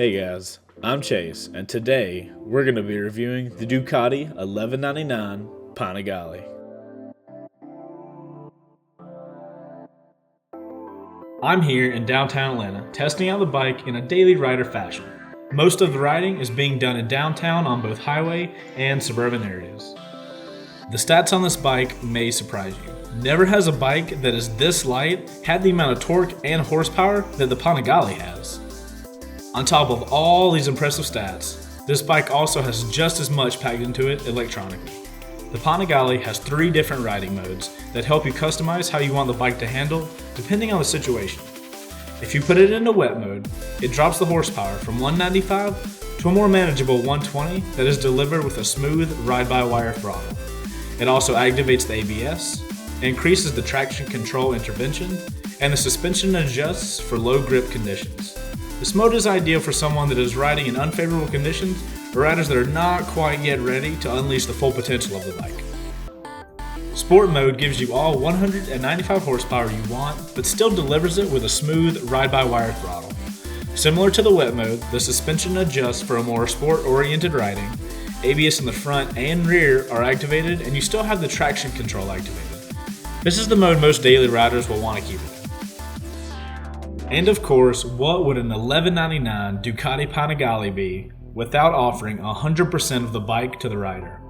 Hey guys, I'm Chase, and today we're going to be reviewing the Ducati 1199 Panigale. I'm here in downtown Atlanta testing out the bike in a daily rider fashion. Most of the riding is being done in downtown on both highway and suburban areas. The stats on this bike may surprise you. Never has a bike that is this light had the amount of torque and horsepower that the Panigale has. On top of all these impressive stats, this bike also has just as much packed into it electronically. The Panigale has 3 different riding modes that help you customize how you want the bike to handle depending on the situation. If you put it into wet mode, it drops the horsepower from 195 to a more manageable 120 that is delivered with a smooth ride-by-wire throttle. It also activates the ABS, increases the traction control intervention, and the suspension adjusts for low grip conditions. This mode is ideal for someone that is riding in unfavorable conditions or riders that are not quite yet ready to unleash the full potential of the bike. Sport mode gives you all 195 horsepower you want, but still delivers it with a smooth ride-by-wire throttle. Similar to the wet mode, the suspension adjusts for a more sport-oriented riding. ABS in the front and rear are activated, and you still have the traction control activated. This is the mode most daily riders will want to keep it in. And of course, what would an $1199 Ducati Panigale be without offering 100% of the bike to the rider?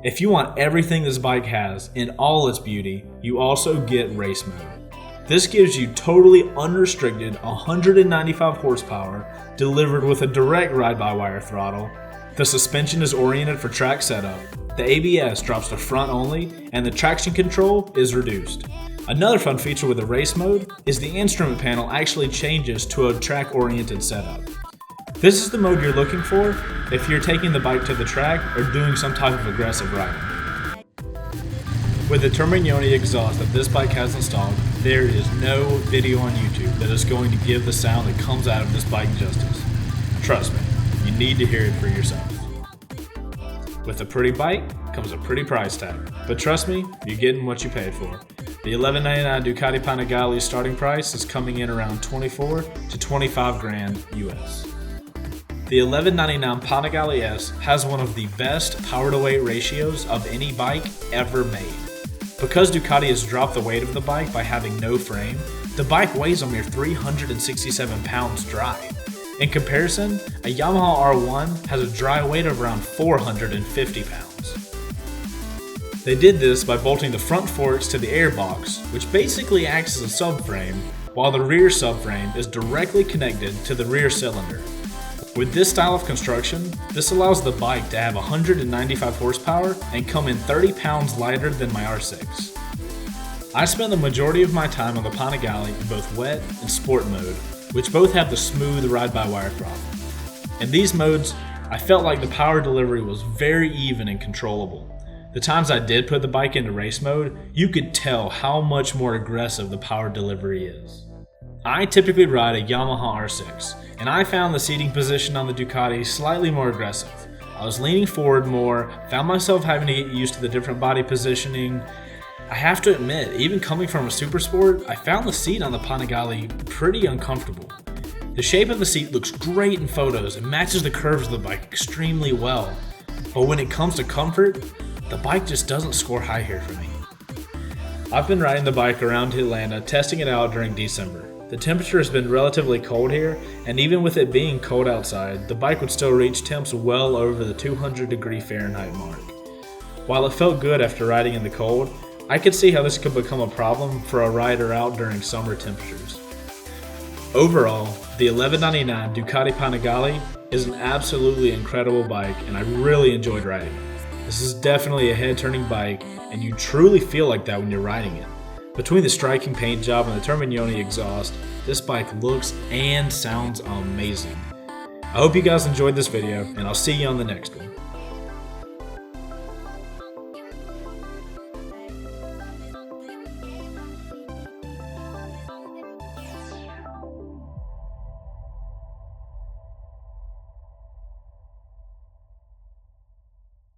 If you want everything this bike has in all its beauty, you also get race mode. This gives you totally unrestricted 195 horsepower delivered with a direct ride-by-wire throttle. The suspension is oriented for track setup. The ABS drops to front only, and the traction control is reduced. Another fun feature with the race mode is the instrument panel actually changes to a track-oriented setup. This is the mode you're looking for if you're taking the bike to the track or doing some type of aggressive riding. With the Termignoni exhaust that this bike has installed, there is no video on YouTube that is going to give the sound that comes out of this bike justice. Trust me, you need to hear it for yourself. With a pretty bike comes a pretty price tag, but trust me, you're getting what you paid for. The $1199 Ducati Panigale starting price is coming in around $24 to $25 grand US. The $1199 Panigale S has one of the best power-to-weight ratios of any bike ever made. Because Ducati has dropped the weight of the bike by having no frame, the bike weighs a mere 367 pounds dry. In comparison, a Yamaha R1 has a dry weight of around 450 pounds. They did this by bolting the front forks to the airbox, which basically acts as a subframe, while the rear subframe is directly connected to the rear cylinder. With this style of construction, this allows the bike to have 195 horsepower and come in 30 pounds lighter than my R6. I spent the majority of my time on the Panigale in both wet and sport mode, which both have the smooth ride-by-wire throttle. In these modes, I felt like the power delivery was very even and controllable. The times I did put the bike into race mode, you could tell how much more aggressive the power delivery is. I typically ride a Yamaha R6, and I found the seating position on the Ducati slightly more aggressive. I was leaning forward more, found myself having to get used to the different body positioning. I have to admit, even coming from a super sport, I found the seat on the Panigale pretty uncomfortable. The shape of the seat looks great in photos and matches the curves of the bike extremely well, but when it comes to comfort, the bike just doesn't score high here for me. I've been riding the bike around Atlanta, testing it out during December. The temperature has been relatively cold here, and even with it being cold outside, the bike would still reach temps well over the 200-degree Fahrenheit mark. While it felt good after riding in the cold, I could see how this could become a problem for a rider out during summer temperatures. Overall, the $1199 Ducati Panigale is an absolutely incredible bike, and I really enjoyed riding it. This is definitely a head-turning bike, and you truly feel like that when you're riding it. Between the striking paint job and the Termignoni exhaust, this bike looks and sounds amazing. I hope you guys enjoyed this video, and I'll see you on the next one.